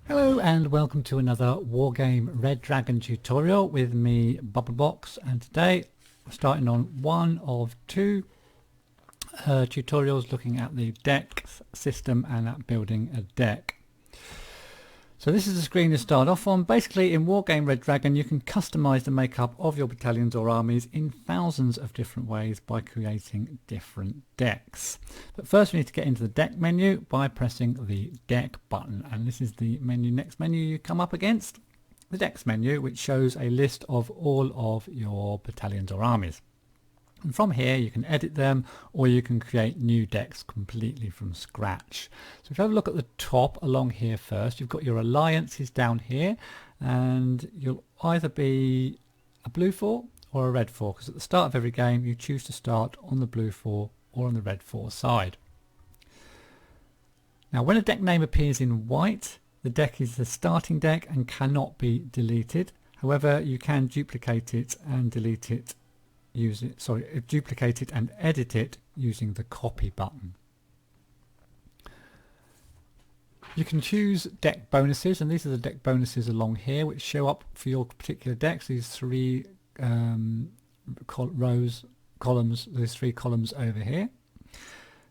Hello and welcome to another Wargame Red Dragon tutorial with me, Bubblebox, and today we're starting on one of two tutorials looking at the deck system and at building a deck. So this is the screen to start off on. Basically in Wargame Red Dragon you can customize the makeup of your battalions or armies in thousands of different ways by creating different decks. But first we need to get into the deck menu by pressing the deck button, and this is the next menu you come up against, the decks menu, which shows a list of all of your battalions or armies. And from here you can edit them or you can create new decks completely from scratch. So if you have a look at the top along here first, you've got your alliances down here, and you'll either be a blue 4 or a red 4, because at the start of every game you choose to start on the blue 4 or on the red 4 side. Now when a deck name appears in white, the deck is the starting deck and cannot be deleted. However, you can duplicate it and delete it, duplicate it and edit it using the copy button. You can choose deck bonuses, and these are the deck bonuses along here which show up for your particular decks. These three columns over here.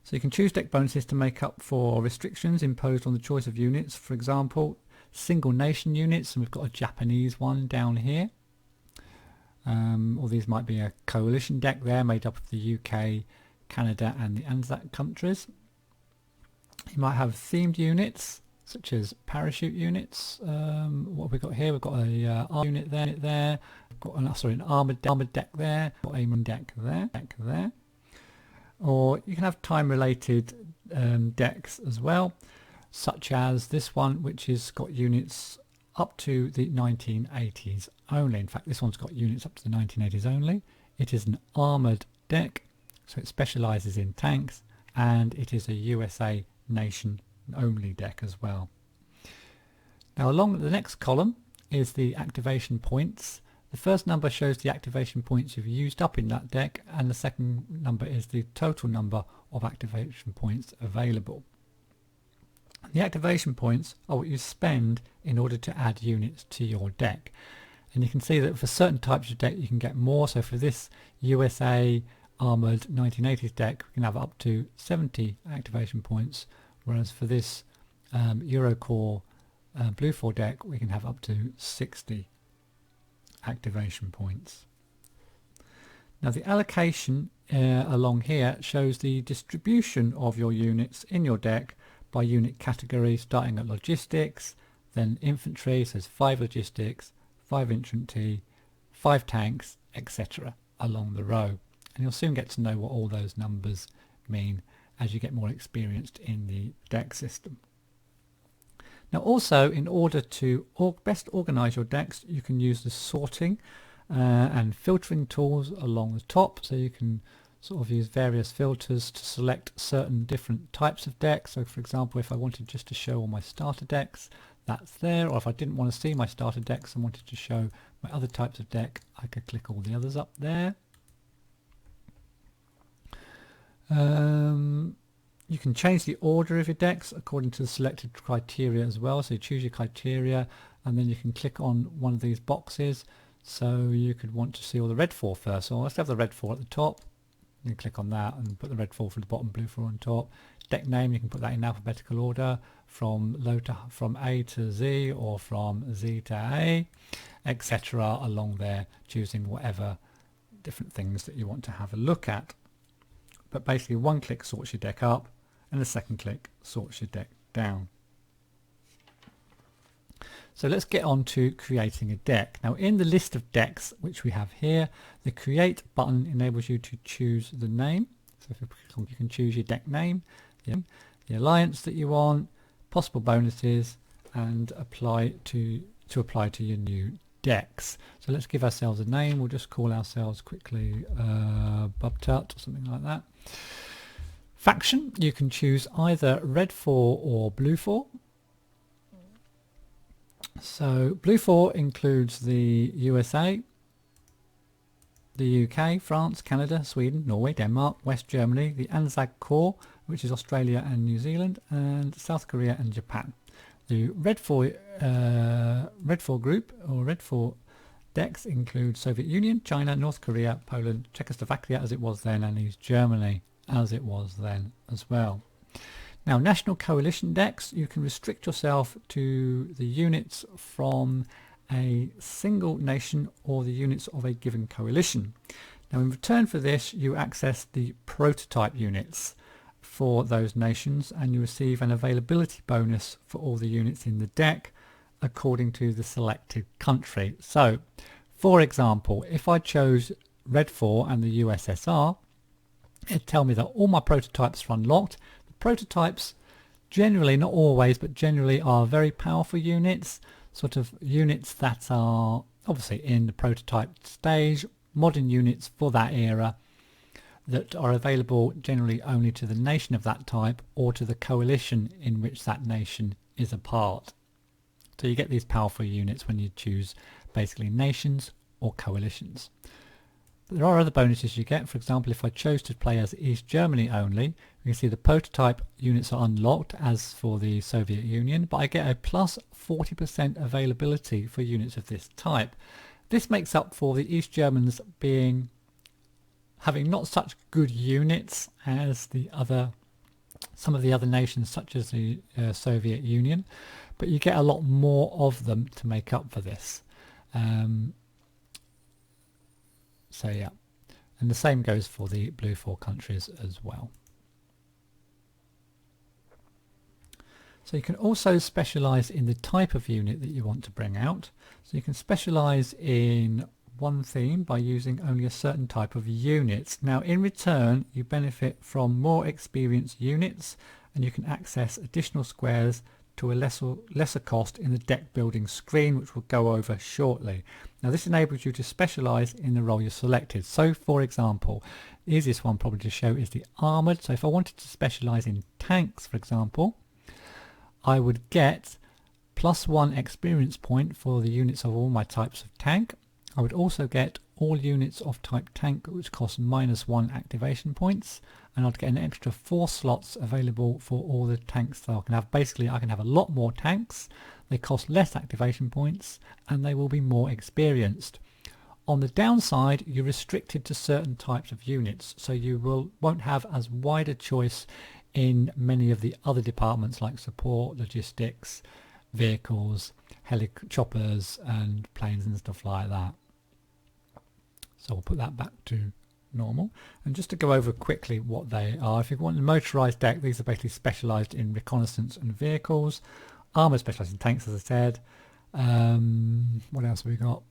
So you can choose deck bonuses to make up for restrictions imposed on the choice of units. For example, single nation units, and we've got a Japanese one down here. Or these might be a coalition deck there made up of the UK, Canada and the ANZAC countries. You might have themed units such as parachute units. What have we got here? We've got a unit there. We've got an armoured deck there. We've got a deck there. Or you can have time related decks as well, such as this one, which has got units up to the 1980s only. In fact, this one's got units up to the 1980s only. It is an armoured deck, so it specialises in tanks, and it is a USA nation only deck as well. Now along the next column is the activation points. The first number shows the activation points you've used up in that deck, and the second number is the total number of activation points available. The activation points are what you spend in order to add units to your deck, and you can see that for certain types of deck you can get more. So for this USA armoured 1980s deck we can have up to 70 activation points, whereas for this Eurocore blue 4 deck we can have up to 60 activation points. Now the allocation along here shows the distribution of your units in your deck by unit category, starting at logistics, then infantry, so there's 5 logistics, 5 infantry, 5 tanks, etc. along the row. And you'll soon get to know what all those numbers mean as you get more experienced in the deck system. Now also, in order to best organise your decks, you can use the sorting and filtering tools along the top, so you can sort of use various filters to select certain different types of decks. So for example, if I wanted just to show all my starter decks, that's there, or if I didn't want to see my starter decks and wanted to show my other types of deck, I could click all the others up there. You can change the order of your decks according to the selected criteria as well. So you choose your criteria and then you can click on one of these boxes. So you could want to see all the red 4 first. So let's have the red 4 at the top. You can click on that and put the red 4 for the bottom, blue 4 on top. Deck name, you can put that in alphabetical order from A to Z or from Z to A, etc. along there, choosing whatever different things that you want to have a look at. But basically one click sorts your deck up and the second click sorts your deck down. So let's get on to creating a deck. Now in the list of decks which we have here, the create button enables you to choose the name. So if you click on, you can choose your deck name, the alliance that you want, possible bonuses, and apply to your new decks. So let's give ourselves a name. We'll just call ourselves quickly Bubtut or something like that. Faction, you can choose either red 4 or blue 4. So blue 4 includes the USA, the UK, France, Canada, Sweden, Norway, Denmark, West Germany, the ANZAC Corps, which is Australia and New Zealand, and South Korea and Japan. The red 4 group, or red 4 decks, include Soviet Union, China, North Korea, Poland, Czechoslovakia as it was then, and East Germany as it was then as well. Now, national coalition decks, you can restrict yourself to the units from a single nation or the units of a given coalition. Now, in return for this, you access the prototype units for those nations, and you receive an availability bonus for all the units in the deck according to the selected country. So, for example, if I chose Red 4 and the USSR, it'd tell me that all my prototypes are unlocked. The prototypes generally, not always, but generally are very powerful units, sort of units that are obviously in the prototype stage, modern units for that era that are available generally only to the nation of that type or to the coalition in which that nation is a part. So you get these powerful units when you choose basically nations or coalitions. But there are other bonuses you get. For example, if I chose to play as East Germany only, you can see the prototype units are unlocked as for the Soviet Union, but I get a plus 40% availability for units of this type. This makes up for the East Germans having not such good units as some of the other nations, such as the Soviet Union, but you get a lot more of them to make up for this. So yeah, and the same goes for the blue 4 countries as well. So you can also specialize in the type of unit that you want to bring out. So you can specialize in one theme by using only a certain type of units. Now, in return, you benefit from more experienced units, and you can access additional squares to a lesser cost in the deck building screen, which we'll go over shortly. Now, this enables you to specialize in the role you selected. So, for example, the easiest one probably to show is the armored. So if I wanted to specialize in tanks, for example, I would get +1 experience point for the units of all my types of tank. I would also get all units of type tank, which cost -1 activation points, and I'd get an extra 4 slots available for all the tanks that I can have. Basically, I can have a lot more tanks, they cost less activation points, and they will be more experienced. On the downside, you're restricted to certain types of units, so you won't have as wide a choice in many of the other departments like support, logistics, vehicles, choppers and planes and stuff like that. So we'll put that back to normal. And just to go over quickly what they are, if you want a motorized deck, these are basically specialized in reconnaissance and vehicles. Armor specialized in tanks, as I said. What else have we got?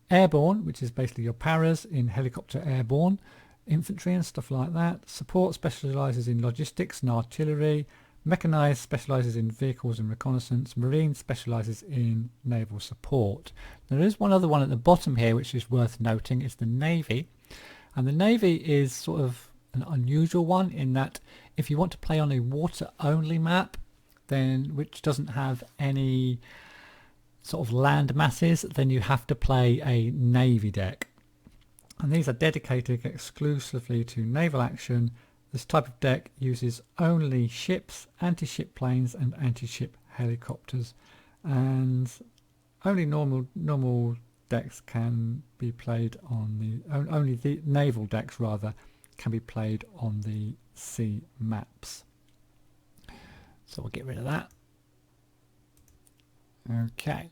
Airborne, which is basically your paras in helicopter airborne, infantry and stuff like that. Support specializes in logistics and artillery. Mechanized specializes in vehicles and reconnaissance. Marine specializes in naval support. There is one other one at the bottom here which is worth noting. It's the Navy, and the Navy is sort of an unusual one in that if you want to play on a water only map, then which doesn't have any sort of land masses, then you have to play a Navy deck, and these are dedicated exclusively to naval action. This type of deck uses only ships, anti-ship planes and anti-ship helicopters, and only normal decks can be played on only the naval decks rather can be played on the sea maps. So we'll get rid of that. Okay,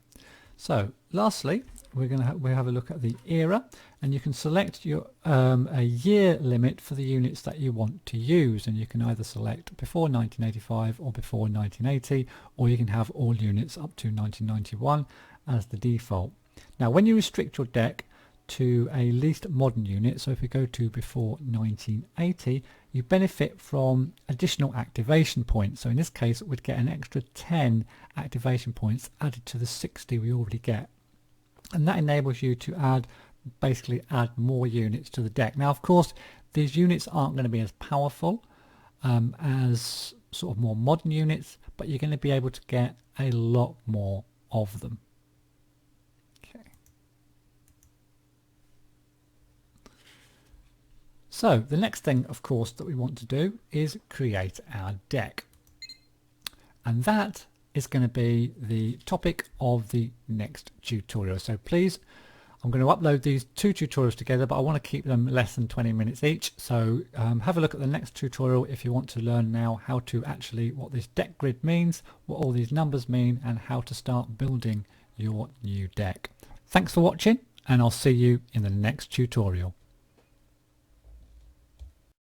so lastly we'll have a look at the era, and you can select your a year limit for the units that you want to use, and you can either select before 1985 or before 1980, or you can have all units up to 1991 as the default. Now, when you restrict your deck to a least modern unit, so if we go to before 1980, you benefit from additional activation points. So in this case, we'd get an extra 10 activation points added to the 60 we already get. And that enables you to basically add more units to the deck. Now, of course, these units aren't going to be as powerful as sort of more modern units, but you're going to be able to get a lot more of them. Okay. So the next thing, of course, that we want to do is create our deck. and that is going to be the topic of the next tutorial. So please, I'm going to upload these two tutorials together, but I want to keep them less than 20 minutes each. So have a look at the next tutorial if you want to learn now how to actually, what this deck grid means, what all these numbers mean, and how to start building your new deck. Thanks for watching, and I'll see you in the next tutorial.